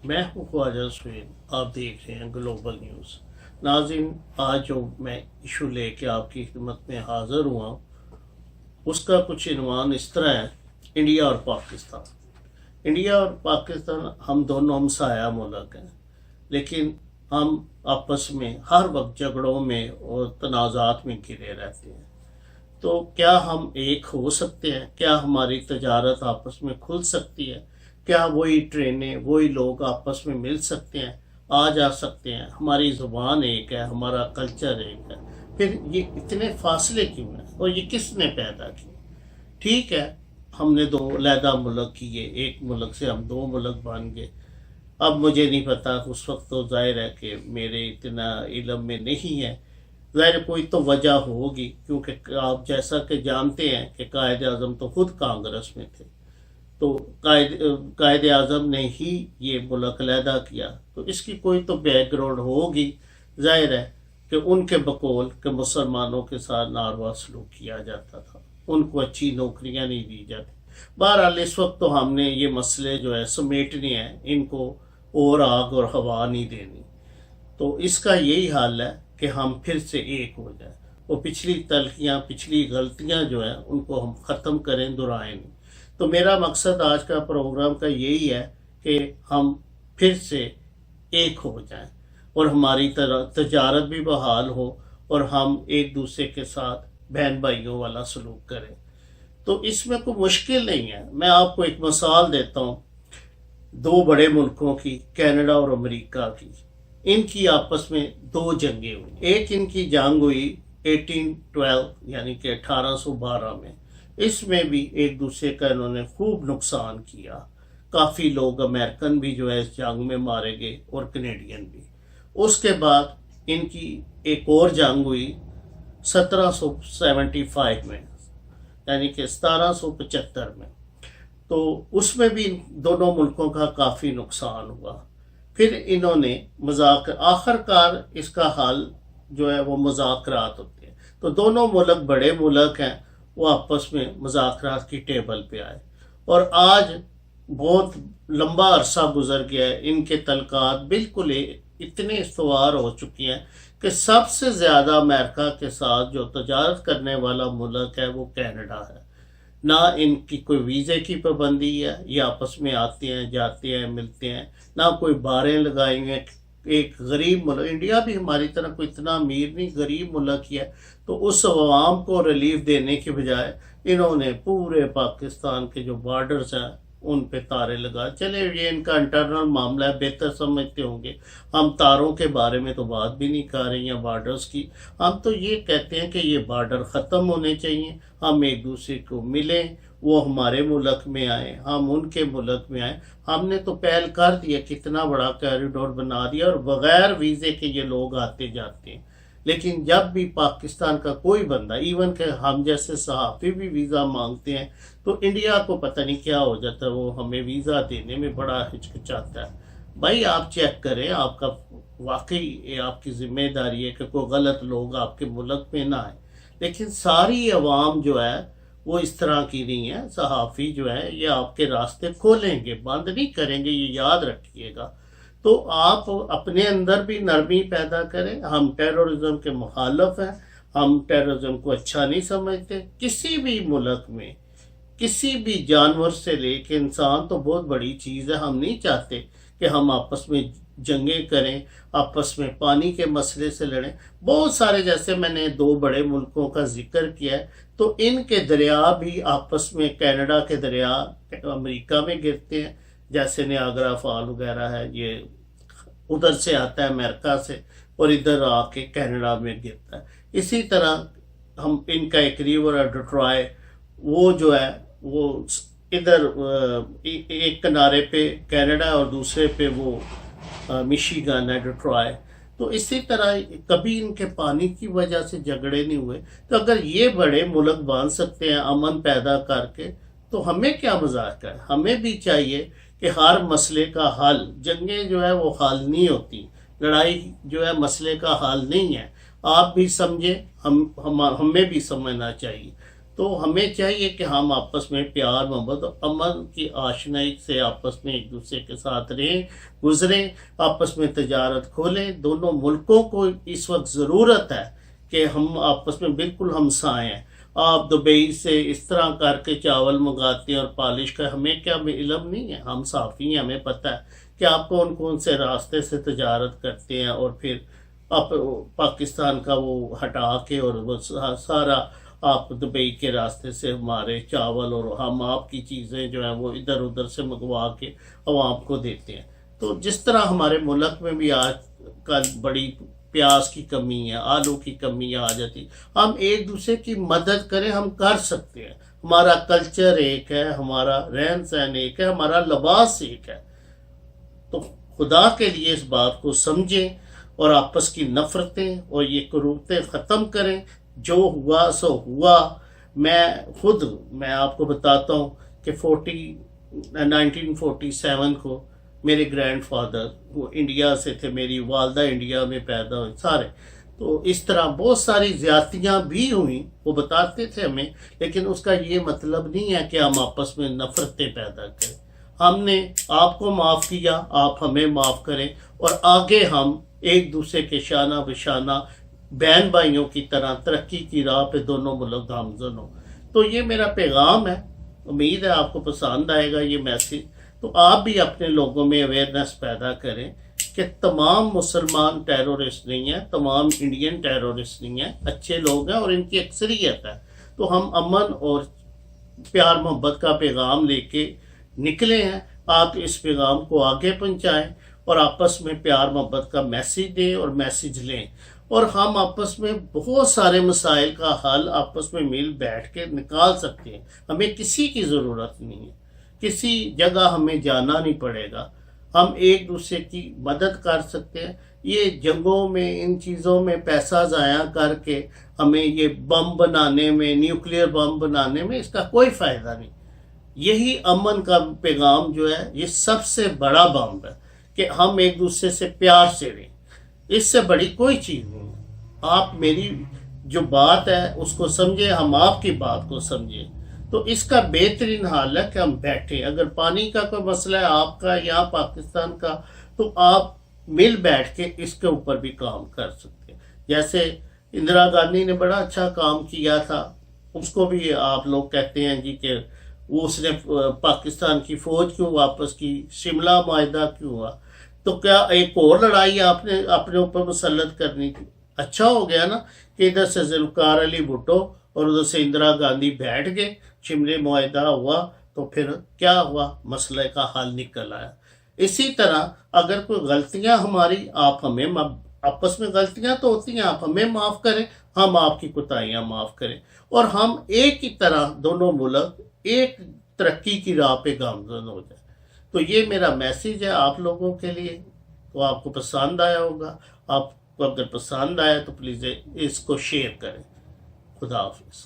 मैं हूँ ख्वाजा सुहेल। आप देख रहे हैं ग्लोबल न्यूज़। नाज़रीन, आज जो मैं इशू लेके आपकी खिदमत में हाज़िर हुआ उसका कुछ इन्वान इस तरह है, इंडिया और पाकिस्तान। इंडिया और पाकिस्तान हम दोनों हमसाया मुल्क हैं, लेकिन हम आपस में हर वक्त झगड़ों में और तनाज़ात में घिरे रहते हैं। तो क्या हम एक हो सकते हैं? क्या हमारी तजारत आपस में खुल सकती है? क्या वही ट्रेनें, वही लोग आपस में मिल सकते हैं, आ जा सकते हैं? हमारी ज़ुबान एक है, हमारा कल्चर एक है, फिर ये इतने फासले क्यों हैं और ये किसने पैदा किए? ठीक है, हमने दो अलहदा मुल्क किए, एक मुल्क से हम दो मुल्क बन गए। अब मुझे नहीं पता, उस वक्त तो जाहिर है कि मेरे इतना इल्म में नहीं है। ज़ाहिर कोई तो वजह होगी, क्योंकि आप जैसा कि जानते हैं कि कायद आज़म तो खुद कांग्रेस में थे, तो कायद आज़म ने ही ये मुल्क अलहदा किया, तो इसकी कोई तो बैकग्राउंड होगी। जाहिर है कि उनके बकौल के मुसलमानों के साथ नारवा सलूक किया जाता था, उनको अच्छी नौकरियां नहीं दी जाती। बहरहाल इस वक्त तो हमने ये मसले जो है समेटने हैं, इनको और आग और हवा नहीं देनी। तो इसका यही हाल है कि हम फिर से एक हो जाए, वो पिछली तलखियाँ, पिछली गलतियाँ जो है उनको हम ख़त्म करें, दोहराएं नहीं। तो मेरा मकसद आज का प्रोग्राम का यही है कि हम फिर से एक हो जाएं और हमारी तजारत भी बहाल हो और हम एक दूसरे के साथ बहन भाइयों वाला सलूक करें। तो इसमें कोई मुश्किल नहीं है। मैं आपको एक मिसाल देता हूँ दो बड़े मुल्कों की, कनाडा और अमेरिका की। इनकी आपस में दो जंगें हुई। एक इनकी जंग हुई 1812 यानी कि 1812 में। इसमें भी एक दूसरे का इन्होंने खूब नुकसान किया। काफ़ी लोग अमेरिकन भी जो है इस जंग में मारे गए और कनेडियन भी। उसके बाद इनकी एक और जंग हुई 1775 में, यानी कि 1775 में। तो उसमें भी दोनों मुल्कों का काफ़ी नुकसान हुआ। फिर इन्होंने आखिरकार इसका हल जो है वो मुज़ाकरात होते हैं। तो दोनों मुल्क बड़े मुल्क हैं, वो आपस में मुज़ाकरात की टेबल पे आए और आज बहुत लंबा अरसा गुजर गया है। इनके तलकात बिल्कुल इतने इस्तवार हो चुकी हैं कि सबसे ज़्यादा अमेरिका के साथ जो तजारत करने वाला मुल्क है वो कनाडा है। ना इनकी कोई वीज़े की पाबंदी है, ये आपस में आते हैं, जाते हैं, मिलते हैं, ना कोई बारें लगाई हुई हैं। एक गरीब मुल्क, इंडिया भी हमारी तरह कोई इतना अमीर नहीं, गरीब मुल्क ही है। तो उस अवाम को रिलीफ देने के बजाय इन्होंने पूरे पाकिस्तान के जो बॉर्डर्स हैं उन पे तारे लगा। चले, ये इनका इंटरनल मामला है, बेहतर समझते होंगे। हम तारों के बारे में तो बात भी नहीं कर रहे हैं, बॉर्डर्स की। हम तो ये कहते हैं कि ये बॉर्डर ख़त्म होने चाहिए, हम एक दूसरे को मिलें, वो हमारे मुल्क में आए, हम उनके मुल्क में आए। हमने तो पहल कर दिया, कितना बड़ा कॉरिडोर बना दिया और बग़ैर वीज़े के ये लोग आते जाते हैं। लेकिन जब भी पाकिस्तान का कोई बंदा, इवन के हम जैसे सहाफ़ी भी वीज़ा मांगते हैं, तो इंडिया को पता नहीं क्या हो जाता है, वो हमें वीज़ा देने में बड़ा हिचकिचाता है। भाई आप चेक करें, आपका वाकई आपकी ज़िम्मेदारी है कि कोई गलत लोग आपके मुल्क में ना आए। लेकिन सारी अवाम जो है वो इस तरह की नहीं है। सहाफ़ी जो है ये आपके रास्ते खोलेंगे, बंद नहीं करेंगे, ये याद रखिएगा। तो आप अपने अंदर भी नरमी पैदा करें। हम टेररिज्म के मुखालफ हैं, हम टेररिज्म को अच्छा नहीं समझते। किसी भी मुल्क में किसी भी जानवर से लेके इंसान तो बहुत बड़ी चीज़ है। हम नहीं चाहते कि हम आपस में जंगें करें, आपस में पानी के मसले से लड़ें। बहुत सारे, जैसे मैंने दो बड़े मुल्कों का जिक्र किया है, तो इनके दरिया भी आपस में, कनाडा के दरिया अमेरिका में गिरते हैं, जैसे नियाग्रा फॉल वगैरह है, ये उधर से आता है अमेरिका से और इधर आके कनाडा में गिरता है। इसी तरह हम इनका एक रिवर है डेट्रॉय, वो जो है वो इधर एक किनारे पे कनाडा और दूसरे पे वो मिशिगन है, डेट्रॉय। तो इसी तरह कभी इनके पानी की वजह से झगड़े नहीं हुए। तो अगर ये बड़े मुल्क बांध सकते हैं अमन पैदा करके, तो हमें क्या मजाक है? हमें भी चाहिए कि हर मसले का हल, जंगें जो है वो हल नहीं होती, लड़ाई जो है मसले का हल नहीं है। आप भी समझें, हमें भी समझना चाहिए। تو ہمیں چاہیے کہ ہم آپس میں پیار محبت اور امن کی آشنائی سے آپس میں ایک دوسرے کے ساتھ رہیں، گزریں، آپس میں تجارت کھولیں۔ دونوں ملکوں کو اس وقت ضرورت ہے کہ ہم آپس میں بالکل ہمسائے ہیں۔ آپ دبئی سے اس طرح کر کے چاول منگاتے ہیں اور پالش کا، ہمیں کیا علم نہیں ہے؟ ہم صافی ہیں، ہمیں پتہ ہے کہ آپ کون کون سے راستے سے تجارت کرتے ہیں، اور پھر آپ پاکستان کا وہ ہٹا کے اور وہ سارا آپ دبئی کے راستے سے ہمارے چاول اور ہم آپ کی چیزیں جو ہیں وہ ادھر ادھر سے منگوا کے عوام کو دیتے ہیں۔ تو جس طرح ہمارے ملک میں بھی آج کل بڑی پیاز کی کمی ہے، آلو کی کمی آ جاتی، ہم ایک دوسرے کی مدد کریں، ہم کر سکتے ہیں۔ ہمارا کلچر ایک ہے، ہمارا رہن سہن ایک ہے، ہمارا لباس ایک ہے۔ تو خدا کے لیے اس بات کو سمجھیں اور آپس کی نفرتیں اور یہ کروتیں ختم کریں۔ جو ہوا سو ہوا۔ میں آپ کو بتاتا ہوں کہ 1947 کو میرے گرینڈ فادر وہ انڈیا سے تھے، میری والدہ انڈیا میں پیدا ہوئی سارے، تو اس طرح بہت ساری زیادتیاں بھی ہوئیں، وہ بتاتے تھے ہمیں، لیکن اس کا یہ مطلب نہیں ہے کہ ہم آپس میں نفرتیں پیدا کریں۔ ہم نے آپ کو معاف کیا، آپ ہمیں معاف کریں، اور آگے ہم ایک دوسرے کے شانہ بشانہ بہن بھائیوں کی طرح ترقی کی راہ پہ دونوں ملک گامزن ہوں۔ تو یہ میرا پیغام ہے، امید ہے آپ کو پسند آئے گا یہ میسیج۔ تو آپ بھی اپنے لوگوں میں اویئرنیس پیدا کریں کہ تمام مسلمان ٹیرورسٹ نہیں ہیں، تمام انڈین ٹیرورسٹ نہیں ہیں، اچھے لوگ ہیں اور ان کی اکثریت ہے۔ تو ہم امن اور پیار محبت کا پیغام لے کے نکلے ہیں۔ آپ اس پیغام کو آگے پہنچائیں اور آپس میں پیار محبت کا میسیج دیں اور میسیج لیں، اور ہم آپس میں بہت سارے مسائل کا حل آپس میں مل بیٹھ کے نکال سکتے ہیں۔ ہمیں کسی کی ضرورت نہیں ہے، کسی جگہ ہمیں جانا نہیں پڑے گا، ہم ایک دوسرے کی مدد کر سکتے ہیں۔ یہ جنگوں میں، ان چیزوں میں پیسہ ضائع کر کے ہمیں یہ بم بنانے میں، نیوکلیر بم بنانے میں اس کا کوئی فائدہ نہیں۔ یہی امن کا پیغام جو ہے یہ سب سے بڑا بم ہے کہ ہم ایک دوسرے سے پیار سے رہیں، اس سے بڑی کوئی چیز نہیں ہے۔ آپ میری جو بات ہے اس کو سمجھیں، ہم آپ کی بات کو سمجھیں۔ تو اس کا بہترین حال ہے کہ ہم بیٹھیں۔ اگر پانی کا کوئی مسئلہ ہے آپ کا یا پاکستان کا، تو آپ مل بیٹھ کے اس کے اوپر بھی کام کر سکتے ہیں۔ جیسے اندرا گاندھی نے بڑا اچھا کام کیا تھا، اس کو بھی آپ لوگ کہتے ہیں جی کہ وہ اس نے پاکستان کی فوج کیوں واپس کی، شملہ معاہدہ کیوں ہوا، تو کیا ایک اور لڑائی آپ نے اپنے اوپر مسلط کرنی تھی؟ اچھا ہو گیا نا کہ ادھر سے ذوالفقار علی بھٹو اور ادھر سے اندرا گاندھی بیٹھ گئے، شملے معاہدہ ہوا، تو پھر کیا ہوا، مسئلہ کا حل نکل آیا۔ اسی طرح اگر کوئی غلطیاں ہماری، آپ ہمیں، آپس میں غلطیاں تو ہوتی ہیں، آپ ہمیں معاف کریں، ہم آپ کی کوتاہیاں معاف کریں، اور ہم ایک ہی طرح دونوں ملک ایک ترقی کی راہ پہ گامزن ہو جائیں۔ تو یہ میرا میسیج ہے آپ لوگوں کے لیے۔ تو آپ کو پسند آیا ہوگا، آپ کو اگر پسند آیا تو پلیز اس کو شیئر کریں۔ خدا حافظ۔